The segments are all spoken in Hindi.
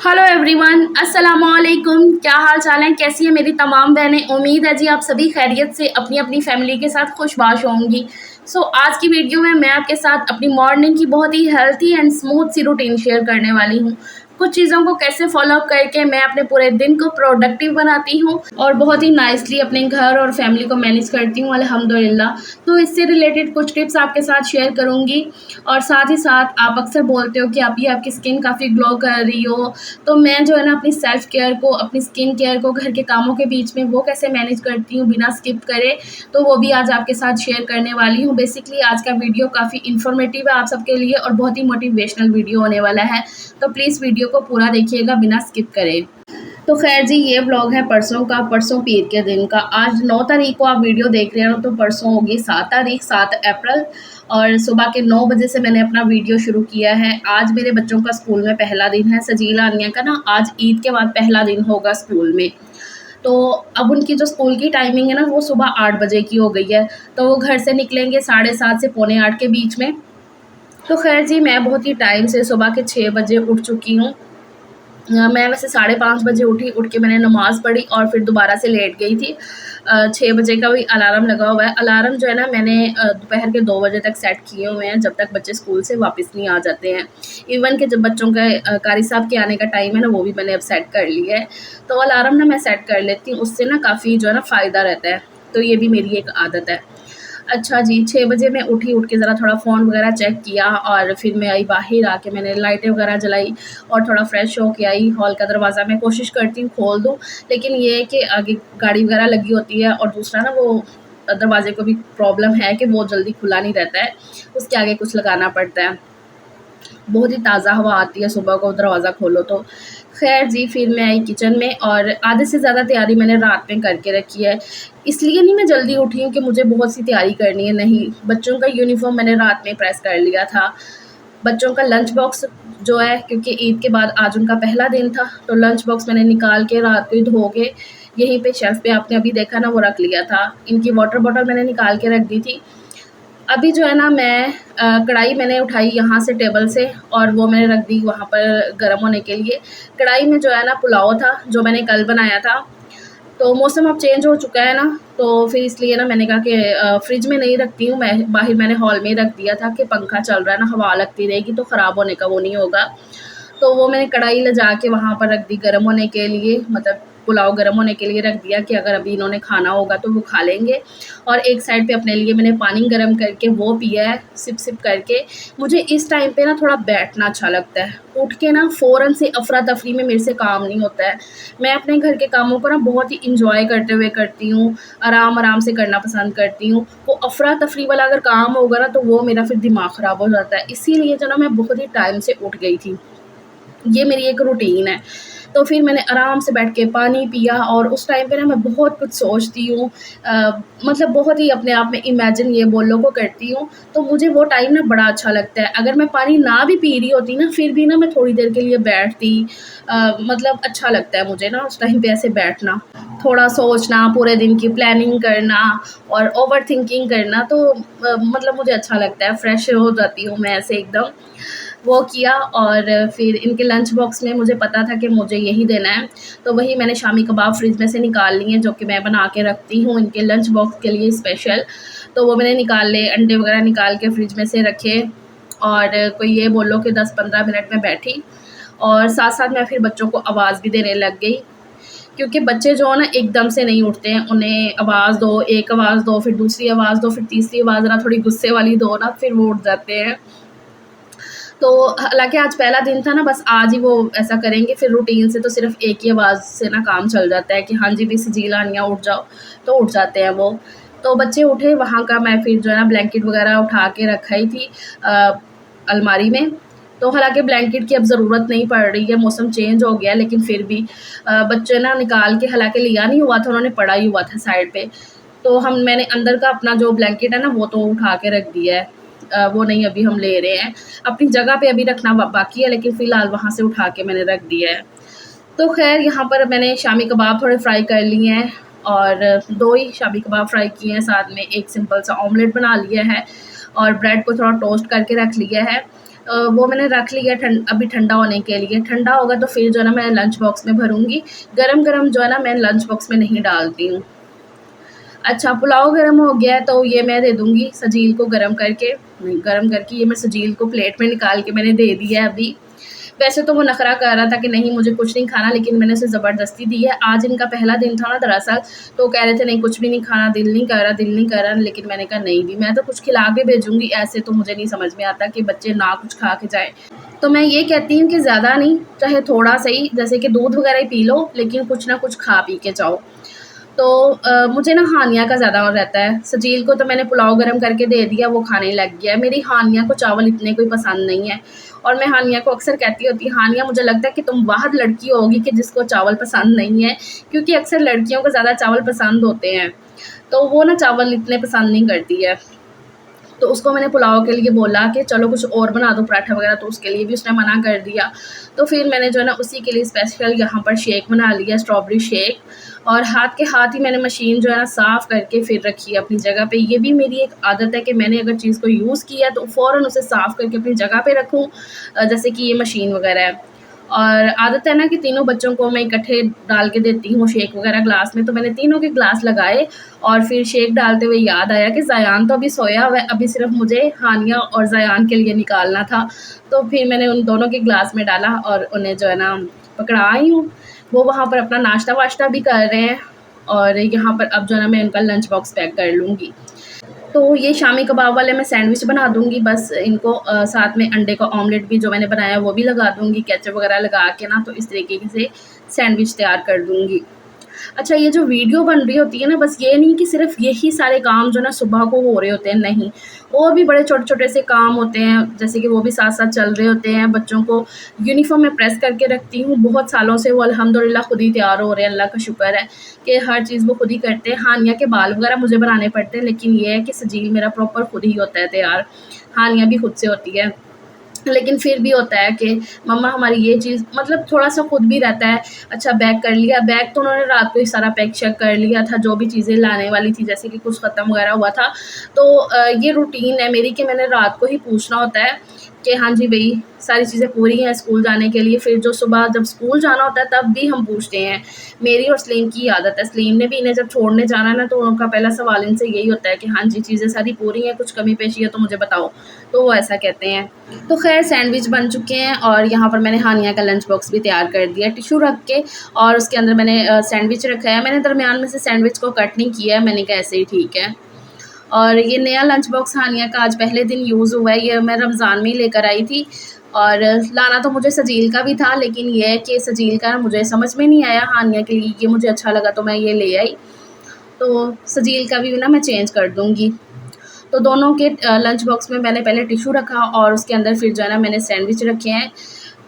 हेलो एवरीवन, अस्सलाम वालेकुम। क्या हाल चाल है, कैसी है मेरी तमाम बहनें। उम्मीद है जी आप सभी खैरियत से अपनी अपनी फैमिली के साथ खुशबाश होंगी। आज की वीडियो में मैं आपके साथ अपनी मॉर्निंग की बहुत ही हेल्थी एंड स्मूथ सी रूटीन शेयर करने वाली हूँ। कुछ चीज़ों को कैसे फॉलो अप करके मैं अपने पूरे दिन को प्रोडक्टिव बनाती हूँ और बहुत ही नाइसली अपने घर और फैमिली को मैनेज करती हूँ अल्हम्दुलिल्लाह। तो इससे रिलेटेड कुछ टिप्स आपके साथ शेयर करूँगी। और साथ ही साथ आप अक्सर बोलते हो कि आपकी स्किन काफ़ी ग्लो कर रही हो, तो मैं जो है ना अपनी सेल्फ केयर को, अपनी स्किन केयर को घर के कामों के बीच में वो कैसे मैनेज करती हूँ बिना स्किप करे, तो वो भी आज आपके साथ शेयर करने वाली हूँ। बेसिकली आज का वीडियो काफ़ी इन्फॉर्मेटिव है आप सबके लिए और बहुत ही मोटिवेशनल वीडियो होने वाला है, तो प्लीज़ वीडियो को पूरा देखिएगा बिना स्किप करे। तो खैर जी, ये व्लॉग है परसों का, परसों पीर के दिन का। आज 9 तारीख को आप वीडियो देख रहे हो, तो परसों होगी 7 तारीख, 7 अप्रैल। और सुबह के 9 बजे से मैंने अपना वीडियो शुरू किया है। आज मेरे बच्चों का स्कूल में पहला दिन है, सजीला अनिया का ना आज ईद के बाद पहला दिन होगा स्कूल में। तो अब उनकी जो स्कूल की टाइमिंग है ना, वो सुबह 8 बजे की हो गई है। तो वो घर से निकलेंगे 7:30 से पौने 8 के बीच में। तो खैर जी, मैं बहुत ही टाइम से सुबह के 6 बजे उठ चुकी हूँ। मैं वैसे 5:30 बजे उठी, उठ के मैंने नमाज़ पढ़ी और फिर दोबारा से लेट गई थी। 6 बजे का भी अलार्म लगा हुआ है। अलार्म जो है ना मैंने दोपहर के 2 बजे तक सेट किए हुए हैं, जब तक बच्चे स्कूल से वापस नहीं आ जाते हैं। इवन कि जब बच्चों का कारी साहब के आने का टाइम है ना, वो भी मैंने अब सेट कर लिया है। तो अलार्म ना मैं सेट कर लेती हूँ, उससे ना काफ़ी जो है ना फ़ायदा रहता है। तो ये भी मेरी एक आदत है। अच्छा जी, 6 बजे मैं उठी, उठ के ज़रा थोड़ा फ़ोन वगैरह चेक किया और फिर मैं आई बाहर। आके मैंने लाइटें वगैरह जलाई और थोड़ा फ्रेश होके आई। हॉल का दरवाज़ा मैं कोशिश करती हूँ खोल दूँ, लेकिन ये है कि आगे गाड़ी वगैरह लगी होती है और दूसरा ना वो दरवाज़े को भी प्रॉब्लम है कि वो जल्दी खुला नहीं रहता है, उसके आगे कुछ लगाना पड़ता है। बहुत ही ताज़ा हवा आती है सुबह को दरवाज़ा खोलो तो। खैर जी, फिर मैं आई किचन में और आधे से ज़्यादा तैयारी मैंने रात में करके रखी है। इसलिए नहीं मैं जल्दी उठी हूँ कि मुझे बहुत सी तैयारी करनी है, नहीं। बच्चों का यूनिफ़ॉर्म मैंने रात में प्रेस कर लिया था। बच्चों का लंच बॉक्स जो है, क्योंकि ईद के बाद आज उनका पहला दिन था, तो लंच बॉक्स मैंने निकाल के रात को ही धो के यहीं पे शेल्फ़ पे आपने अभी देखा ना वो रख लिया था। इनकी वाटर बॉटल मैंने निकाल के रख दी थी। अभी जो है ना मैं कढ़ाई मैंने उठाई यहाँ से टेबल से और वो मैंने रख दी वहाँ पर गर्म होने के लिए। कढ़ाई में जो है ना पुलाव था जो मैंने कल बनाया था। तो मौसम अब चेंज हो चुका है ना, तो फिर इसलिए ना मैंने कहा कि फ्रिज में नहीं रखती हूँ मैं, बाहर मैंने हॉल में ही रख दिया था कि पंखा चल रहा है ना, हवा लगती रहेगी तो ख़राब होने का वो नहीं होगा। तो वो मैंने कढ़ाई ले जाके वहाँ पर रख दी गर्म होने के लिए, मतलब पुलाव गर्म होने के लिए रख दिया कि अगर अभी इन्होंने खाना होगा तो वो खा लेंगे। और एक साइड पे अपने लिए मैंने पानी गर्म करके वो पिया है सिप सिप करके। मुझे इस टाइम पे ना थोड़ा बैठना अच्छा लगता है, उठ के ना फ़ौरन से अफरा तफरी में मेरे से काम नहीं होता है। मैं अपने घर के कामों को ना बहुत ही इंजॉय करते हुए करती हूँ, आराम आराम से करना पसंद करती हूँ। वो अफरा तफरी वाला अगर काम होगा ना, तो वो मेरा फिर दिमाग ख़राब हो जाता है। इसीलिए जो ना मैं बहुत ही टाइम से उठ गई थी, ये मेरी एक रूटीन है। तो फिर मैंने आराम से बैठ के पानी पिया और उस टाइम पे ना मैं बहुत कुछ सोचती हूँ, मतलब बहुत ही अपने आप में इमेजिन ये बोलो को करती हूँ। तो मुझे वो टाइम ना बड़ा अच्छा लगता है। अगर मैं पानी ना भी पी रही होती ना, फिर भी ना मैं थोड़ी देर के लिए बैठती। मतलब अच्छा लगता है मुझे ना उस टाइम पे ऐसे बैठना, थोड़ा सोचना, पूरे दिन की प्लानिंग करना और ओवरथिंकिंग करना। तो मतलब मुझे अच्छा लगता है, फ्रेश हो जाती हूँ मैं ऐसे एकदम। वो किया और फिर इनके लंच बॉक्स में मुझे पता था कि मुझे यही देना है, तो वही मैंने शामी कबाब फ्रिज में से निकाल लिए, जो कि मैं बना के रखती हूँ इनके लंच बॉक्स के लिए स्पेशल। तो वो मैंने निकाल लिए, अंडे वगैरह निकाल के फ्रिज में से रखे और कोई ये बोलो कि 10-15 मिनट में बैठी और साथ-साथ मैं फिर बच्चों को आवाज़ भी देने लग गई। क्योंकि बच्चे जो है ना एकदम से नहीं उठते हैं, उन्हें आवाज़ दो, एक आवाज़ दो, फिर दूसरी आवाज़ दो, फिर तीसरी आवाज़ ज़रा थोड़ी गुस्से वाली दो ना, फिर वो उठ जाते हैं। तो हालाँकि आज पहला दिन था ना, बस आज ही वो ऐसा करेंगे, फिर रूटीन से तो सिर्फ़ एक ही आवाज़ से ना काम चल जाता है कि हाँ जी भी सजीला अनिया उठ जाओ, तो उठ जाते हैं वो। तो बच्चे उठे, वहाँ का मैं फिर जो है ना ब्लैंकेट वग़ैरह उठा के रखा ही थी अलमारी में। तो हालाँकि ब्लैंकेट की अब ज़रूरत नहीं पड़ रही है, मौसम चेंज हो गया है, लेकिन फिर भी बच्चे ना निकाल के, हालाँकि लिया नहीं हुआ था, उन्होंने पड़ा ही हुआ था साइड पे। तो मैंने अंदर का अपना जो ब्लैंकेट है ना, वो तो उठा के रख दिया है। वो नहीं अभी हम ले रहे हैं, अपनी जगह पे अभी रखना बाकी है, लेकिन फ़िलहाल वहाँ से उठा के मैंने रख दिया है। तो ख़ैर यहाँ पर मैंने शामी कबाब थोड़े फ्राई कर लिए हैं और 2 ही शामी कबाब फ्राई किए हैं, साथ में एक सिंपल सा ऑमलेट बना लिया है और ब्रेड को थोड़ा टोस्ट करके रख लिया है। वो मैंने रख लिया अभी ठंडा होने के लिए। ठंडा होगा तो फिर जो है ना मैं लंच बॉक्स में भरूँगी। गरम-गरम जो है ना मैं लंच बॉक्स में नहीं डालती हूँ। अच्छा, पुलाव गरम हो गया है तो ये मैं दे दूँगी सजील को गरम करके ये मैं सजील को प्लेट में निकाल के मैंने दे दिया है अभी। वैसे तो वो नखरा कर रहा था कि नहीं मुझे कुछ नहीं खाना, लेकिन मैंने उसे ज़बरदस्ती दी है। आज इनका पहला दिन था ना दरअसल, तो कह रहे थे नहीं कुछ भी नहीं खाना, दिल नहीं कर रहा, लेकिन मैंने कहा नहीं भी, मैं तो कुछ खिला के भेजूँगी, ऐसे तो मुझे नहीं समझ में आता कि बच्चे ना कुछ खा के जाएँ। तो मैं ये कहती हूँ कि ज़्यादा नहीं, चाहे थोड़ा सही, जैसे कि दूध वगैरह ही पी लो, लेकिन कुछ ना कुछ खा पी के जाओ। तो मुझे ना हानिया का ज़्यादा रहता है। सजील को तो मैंने पुलाव गरम करके दे दिया, वो खाने लग गया है। मेरी हानिया को चावल इतने कोई पसंद नहीं है, और मैं हानिया को अक्सर कहती होती, हानिया मुझे लगता है कि तुम वाहिद लड़की होगी कि जिसको चावल पसंद नहीं है, क्योंकि अक्सर लड़कियों को ज़्यादा चावल पसंद होते हैं, तो वो ना चावल इतने पसंद नहीं करती है। तो उसको मैंने पुलाव के लिए बोला कि चलो कुछ और बना दो पराठा वगैरह, तो उसके लिए भी उसने मना कर दिया। तो फिर मैंने जो है ना उसी के लिए स्पेशल यहाँ पर शेक बना लिया, स्ट्रॉबेरी शेक, और हाथ ही मैंने मशीन जो है ना साफ़ करके फिर रखी है अपनी जगह पे। ये भी मेरी एक आदत है कि मैंने अगर चीज़ को यूज़ किया तो फ़ौरन उसे साफ़ करके अपनी जगह पे रखूँ, जैसे कि ये मशीन वगैरह है। और आदत है ना कि तीनों बच्चों को मैं इकट्ठे डाल के देती हूँ शेक वगैरह ग्लास में, तो मैंने तीनों के ग्लास लगाए, और फिर शेक डालते हुए याद आया कि ज़ायान तो अभी सोया हुआ है, अभी सिर्फ मुझे हानिया और ज़ायान के लिए निकालना था। तो फिर मैंने उन दोनों के ग्लास में डाला और उन्हें जो है ना पकड़ा आई हूँ। वो वहाँ पर अपना नाश्ता वाश्ता भी कर रहे हैं, और यहाँ पर अब जो है ना मैं उनका लंच बॉक्स पैक कर लूँगी। तो ये शामी कबाब वाले मैं सैंडविच बना दूँगी, बस इनको साथ में अंडे का ऑमलेट भी जो मैंने बनाया वो भी लगा दूँगी, केचप वगैरह लगा के ना, तो इस तरीके से सैंडविच तैयार कर दूँगी। अच्छा, ये जो वीडियो बन रही होती है ना, बस ये नहीं कि सिर्फ़ यही सारे काम जो ना सुबह को हो रहे होते हैं, नहीं। और भी बड़े छोटे-छोटे से काम होते हैं, जैसे कि वो भी साथ-साथ चल रहे होते हैं। बच्चों को यूनिफ़ॉर्म मैं प्रेस करके रखती हूँ, बहुत सालों से वो अल्हम्दुलिल्लाह खुद ही तैयार हो रहे हैं, अल्लाह का शुक्र है कि हर चीज़ वो खुद ही करते हैं। हानिया के बाल वगैरह मुझे बनाने पड़ते हैं, लेकिन ये है कि सजील मेरा प्रॉपर खुद ही होता है तैयार। हानिया भी खुद से होती है। लेकिन फिर भी होता है कि मम्मा हमारी ये चीज़, मतलब थोड़ा-सा खुद भी रहता है। अच्छा, बैग कर लिया, बैग तो उन्होंने रात को ही सारा पैक शैक कर लिया था, जो भी चीज़ें लाने वाली थी, जैसे कि कुछ ख़त्म वगैरह हुआ था। तो ये रूटीन है मेरी कि मैंने रात को ही पूछना होता है कि हाँ जी भई, सारी चीज़ें पूरी हैं स्कूल जाने के लिए। फिर जो सुबह जब स्कूल जाना होता है तब भी हम पूछते हैं। मेरी और सलीम की आदत है, सलीम ने भी इन्हें जब छोड़ने जाना है ना, तो उनका पहला सवाल इनसे यही होता है कि हाँ जी, चीज़ें सारी पूरी हैं, कुछ कमी पेशी है तो मुझे बताओ। तो वो ऐसा कहते हैं। तो ख़ैर सैंडविच बन चुके हैं, और यहाँ पर मैंने हानिया का लंच बॉक्स भी तैयार कर दिया टिश्यू रख के, और उसके अंदर मैंने सैंडविच रखा है। मैंने दरमियान में से सैंडविच को कट नहीं किया है, मैंने कहा ऐसे ही ठीक है। और ये नया लंच बॉक्स हानिया का आज पहले दिन यूज़ हुआ है, ये मैं रमज़ान में ही लेकर आई थी, और लाना तो मुझे सजील का भी था, लेकिन ये है कि सजील का ना मुझे समझ में नहीं आया, हानिया के लिए ये मुझे अच्छा लगा तो मैं ये ले आई। तो सजील का भी ना मैं चेंज कर दूँगी। तो दोनों के लंच बॉक्स में मैंने पहले टिश्यू रखा, और उसके अंदर फिर जो है ना मैंने सैंडविच रखे हैं।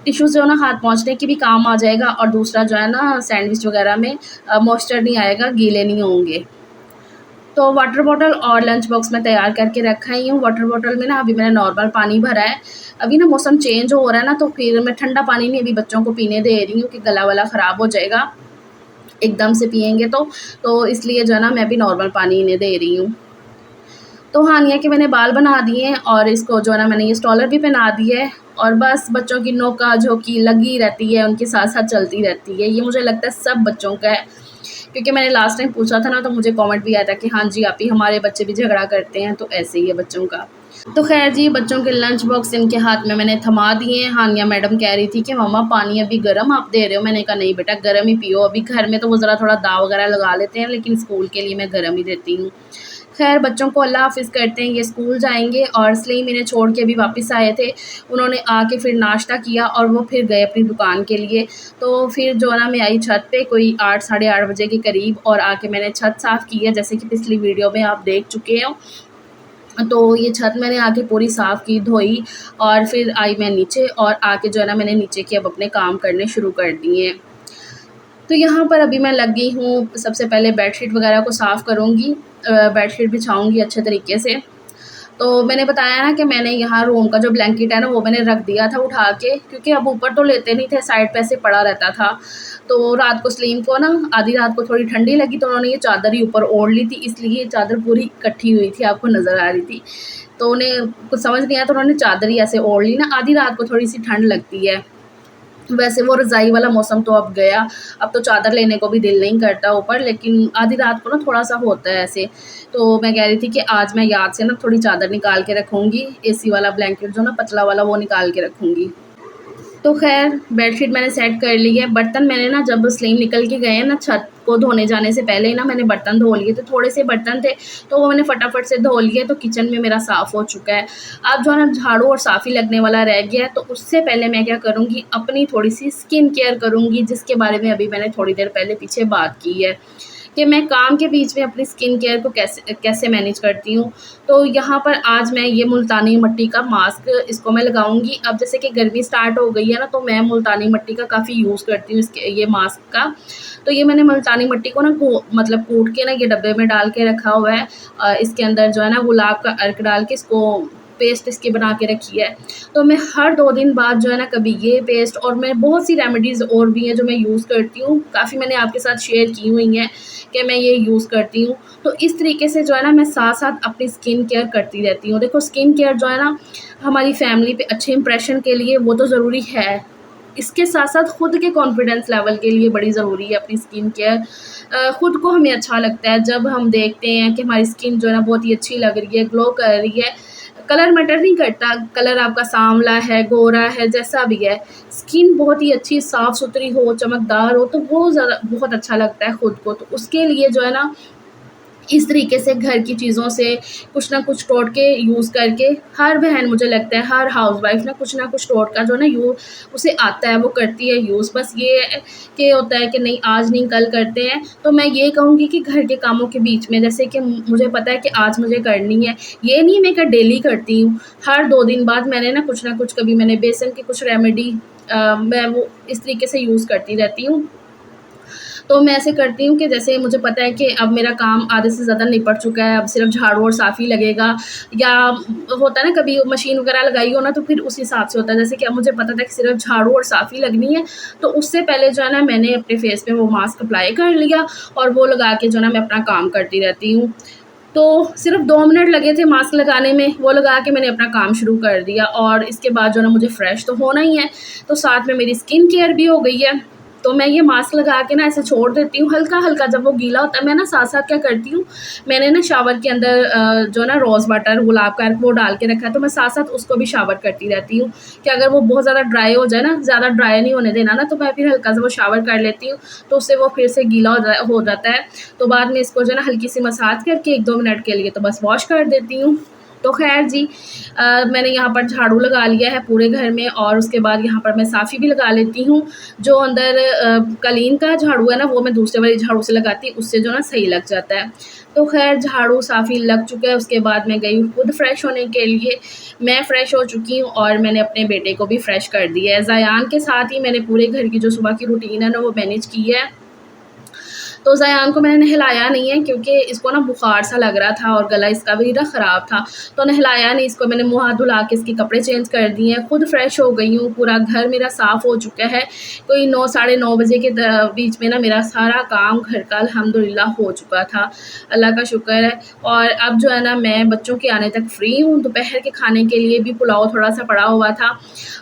टिश्यू से ना हाथ पोंछने की भी काम आ जाएगा, और दूसरा जो है ना सैंडविच वगैरह में मॉइस्चर नहीं आएगा, गीले नहीं होंगे। तो वाटर बॉटल और लंच बॉक्स मैं तैयार करके रखा ही हूँ। वाटर बॉटल में ना अभी मैंने नॉर्मल पानी भरा है। अभी ना मौसम चेंज हो रहा है ना, तो फिर मैं ठंडा पानी नहीं अभी बच्चों को पीने दे रही हूँ कि गला वला ख़राब हो जाएगा एकदम से पिएँगे तो इसलिए जो है ना मैं अभी नॉर्मल पानी इन्हें दे रही हूँ। तो हानिया के मैंने बाल बना दिए हैं, और इसको जो है ना मैंने ये स्टॉलर भी पहना दिया है, और बस बच्चों की नोका-झोंकी लगी रहती है, उनके साथ-साथ चलती रहती है। ये मुझे लगता है सब बच्चों का है, क्योंकि मैंने लास्ट टाइम पूछा था ना, तो मुझे कमेंट भी आया था कि हाँ जी आपी, हमारे बच्चे भी झगड़ा करते हैं, तो ऐसे ही है बच्चों का। तो खैर जी, बच्चों के लंच बॉक्स इनके हाथ में मैंने थमा दिए हैं। हानिया मैडम कह रही थी कि मम्मा पानी अभी गर्म आप दे रहे हो, मैंने कहा नहीं बेटा गर्म ही पियो, अभी घर में तो वो ज़रा थोड़ा दाव वगैरह लगा लेते हैं, लेकिन स्कूल के लिए मैं गर्म ही देती हूँ। खैर बच्चों को अल्लाह हाफ़िज़ करते हैं, ये स्कूल जाएँगे, और सलीम इन्हें छोड़ के अभी वापस आए थे। उन्होंने आके फिर नाश्ता किया, और वो फिर गए अपनी दुकान के लिए। तो फिर जो है ना मैं आई छत पे कोई 8 साढ़े 8 बजे के करीब, और आके मैंने छत साफ़ की है, जैसे कि पिछली वीडियो में आप देख चुके हो। तो ये छत मैंने आके पूरी साफ़ की, धोई, और फिर आई मैं नीचे, और आके जो है ना मैंने नीचे के अब अपने काम करने शुरू कर दिए हैं। तो यहाँ पर अभी मैं लग गई हूँ, सबसे पहले बेडशीट वगैरह को साफ़ करूँगी, बेडशीट बिछाऊँगी अच्छे तरीके से। तो मैंने बताया ना कि मैंने यहाँ रूम का जो ब्लैंकेट है ना वो मैंने रख दिया था उठा के, क्योंकि अब ऊपर तो लेते नहीं थे, साइड पे ऐसे पड़ा रहता था। तो रात को सलीम को ना आधी रात को थोड़ी ठंडी लगी तो उन्होंने ये चादर ही ऊपर ओढ़ ली थी, इसलिए ये चादर पूरी इकट्ठी हुई थी, आपको नज़र आ रही थी। तो उन्हें कुछ समझ नहीं आया तो उन्होंने चादर ही ऐसे ओढ़ ली ना, आधी रात को थोड़ी सी ठंड लगती है। वैसे वो रज़ाई वाला मौसम तो अब गया, अब तो चादर लेने को भी दिल नहीं करता ऊपर, लेकिन आधी रात को ना थोड़ा-सा होता है ऐसे। तो मैं कह रही थी कि आज मैं याद से ना थोड़ी चादर निकाल के रखूँगी, एसी वाला ब्लैंकेट जो ना पतला वाला वो निकाल के रखूँगी। तो ख़ैर बेडशीट मैंने सेट कर ली है। बर्तन मैंने ना जब सलीम निकल के गए हैं ना छत को धोने जाने से पहले ही ना मैंने बर्तन धो लिए थे। थोड़े से बर्तन थे तो वो मैंने फटाफट से धो लिए, तो किचन में मेरा साफ़ हो चुका है। अब जो है ना झाड़ू और साफ़ी लगने वाला रह गया है, तो उससे पहले मैं क्या करूँगी, अपनी थोड़ी-सी स्किन केयर करूँगी, जिसके बारे में अभी मैंने थोड़ी देर पहले पीछे बात की है कि मैं काम के बीच में अपनी स्किन केयर को कैसे कैसे मैनेज करती हूँ। तो यहाँ पर आज मैं ये मुल्तानी मिट्टी का मास्क इसको मैं लगाऊंगी। अब जैसे कि गर्मी स्टार्ट हो गई है ना, तो मैं मुल्तानी मिट्टी का काफ़ी यूज़ करती हूँ इसके ये मास्क का। तो ये मैंने मुल्तानी मिट्टी को ना मतलब कूट के ना ये डब्बे में डाल के रखा हुआ है। इसके अंदर जो है ना गुलाब का अर्क डाल के इसको पेस्ट इसकी बना के रखी है। तो मैं हर 2 दिन बाद जो है ना कभी ये पेस्ट, और मैं बहुत सी रेमेडीज़ और भी हैं जो मैं यूज़ करती हूँ, काफ़ी मैंने आपके साथ शेयर की हुई हैं कि मैं ये यूज़ करती हूँ। तो इस तरीके से जो है ना मैं साथ-साथ अपनी स्किन केयर करती रहती हूँ। देखो स्किन केयर जो है ना हमारी फैमिली पे अच्छे इंप्रेशन के लिए वो तो ज़रूरी है, इसके साथ-साथ खुद के कॉन्फिडेंस लेवल के लिए बड़ी ज़रूरी है अपनी स्किन केयर। खुद को हमें अच्छा लगता है जब हम देखते हैं कि हमारी स्किन जो है ना बहुत ही अच्छी लग रही है, ग्लो कर रही है। कलर मैटर नहीं करता, कलर आपका सांवला है, गोरा है, जैसा भी है, स्किन बहुत ही अच्छी साफ़-सुथरी हो, चमकदार हो, तो वो ज़्यादा बहुत अच्छा लगता है खुद को। तो उसके लिए जो है ना इस तरीके से घर की चीज़ों से कुछ ना कुछ टोटके यूज़ करके, हर बहन मुझे लगता है हर हाउसवाइफ़ ना कुछ टोटका जो ना उसे आता है, वो करती है यूज़। बस ये है कि होता है कि नहीं आज नहीं कल करते हैं। तो मैं ये कहूँगी कि घर के कामों के बीच में जैसे कि मुझे पता है कि आज मुझे करनी है, ये नहीं मैं क्या डेली करती हूँ। हर 2 दिन बाद मैंने ना कुछ कभी मैंने बेसन की कुछ रेमेडी मैं वो इस तरीके से यूज़ करती रहती हूँ। तो मैं ऐसे करती हूँ कि जैसे मुझे पता है कि अब मेरा काम आधे से ज़्यादा निपट चुका है, अब सिर्फ़ झाड़ू और साफ़ ही लगेगा, या होता है ना कभी मशीन वगैरह लगाई हो ना तो फिर उस हिसाब से होता है। जैसे कि अब मुझे पता था कि सिर्फ़ झाड़ू और साफ़ ही लगनी है, तो उससे पहले जो है ना मैंने अपने फ़ेस पे वो मास्क अप्लाई कर लिया और वो लगा के जो है ना मैं अपना काम करती रहती हूँ। तो सिर्फ़ 2 मिनट लगे थे मास्क लगाने में, वो लगा के मैंने अपना काम शुरू कर दिया और इसके बाद जो है ना मुझे फ्रेश तो होना ही है, तो साथ में मेरी स्किन केयर भी हो गई है। तो मैं ये मास्क लगा के ना ऐसे छोड़ देती हूँ हल्का-हल्का, जब वो गीला होता है मैं ना साथ-साथ क्या करती हूँ, मैंने ना शावर के अंदर जो है ना रोज़ वाटर गुलाब का वो डाल के रखा है, तो मैं साथ-साथ उसको भी शावर करती रहती हूँ कि अगर वो बहुत ज़्यादा ड्राई हो जाए ना, ज़्यादा ड्राई नहीं होने देना ना, तो मैं फिर हल्का सा वो शावर कर लेती हूँ, तो उससे वो फिर से गीला हो जाता है। तो बाद में इसको जो है ना हल्की सी मसाज करके 1-2 मिनट के लिए तो बस वॉश कर देती हूँ। तो ख़ैर जी, मैंने यहाँ पर झाड़ू लगा लिया है पूरे घर में और उसके बाद यहाँ पर मैं साफ़ी भी लगा लेती हूँ। जो अंदर कालीन का झाड़ू है ना वो मैं दूसरे वाली झाड़ू से लगाती हूँ, उससे जो ना सही लग जाता है। तो ख़ैर झाड़ू साफ़ी लग चुका है, उसके बाद मैं गई हूँ खुद फ्रेश होने के लिए। मैं फ़्रेश हो चुकी हूँ और मैंने अपने बेटे को भी फ्रेश कर दिया है। ज़यान के साथ ही मैंने पूरे घर की जो सुबह की रूटीन है ना वो मैनेज की है। तो ज़यान को मैंने नहलाया नहीं है क्योंकि इसको ना बुखार सा लग रहा था और गला इसका भी ना ख़राब था, तो नहलाया नहीं इसको। मैंने मुँह हाथ धुला के इसके कपड़े चेंज कर दिए हैं, खुद फ्रेश हो गई हूँ, पूरा घर मेरा साफ़ हो चुका है। कोई 9 साढ़े 9 बजे के बीच में ना मेरा सारा काम घर का अल्हम्दुलिल्लाह हो चुका था, अल्लाह का शुक्र है। और अब जो है ना मैं बच्चों के आने तक फ्री हूँ। दोपहर के खाने के लिए भी पुलाव थोड़ा-सा पड़ा हुआ था,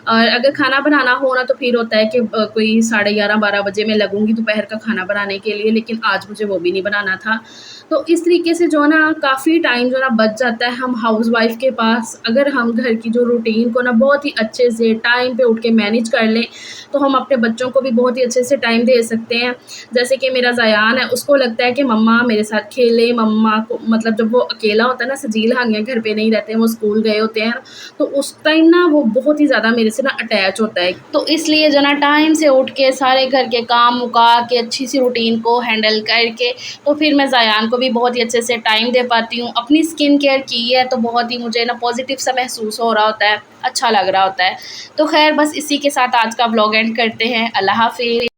और अगर खाना बनाना हो ना तो फिर होता है कि कोई साढ़े 11-12 बजे मैं लगूँगी दोपहर का खाना बनाने के लिए, लेकिन आज मुझे वो भी नहीं बनाना था। तो इस तरीके से जो ना काफ़ी टाइम जो ना बच जाता है हम हाउसवाइफ़ के पास। अगर हम घर की जो रूटीन को ना बहुत ही अच्छे से टाइम पे उठ के मैनेज कर लें, तो हम अपने बच्चों को भी बहुत ही अच्छे से टाइम दे सकते हैं। जैसे कि मेरा ज़यान है, उसको लगता है कि मम्मा मेरे साथ खेले, मम्मा को मतलब जब वो अकेला होता है ना, सजील हांगिया घर पे नहीं रहते हैं, वो स्कूल गए होते हैं, तो उस टाइम ना वो बहुत ही ज़्यादा मेरे से ना अटैच होता है। तो इसलिए जो ना टाइम से उठ के सारे घर के काम मुका के अच्छी सी रूटीन को हैंडल करके तो फिर मैं ज़यान को भी बहुत ही अच्छे से टाइम दे पाती हूँ। अपनी स्किन केयर की है तो बहुत ही मुझे ना पॉजिटिव सा महसूस हो रहा होता है, अच्छा लग रहा होता है। तो खैर बस इसी के साथ आज का व्लॉग एंड करते हैं। अल्लाह हाफ़िज़।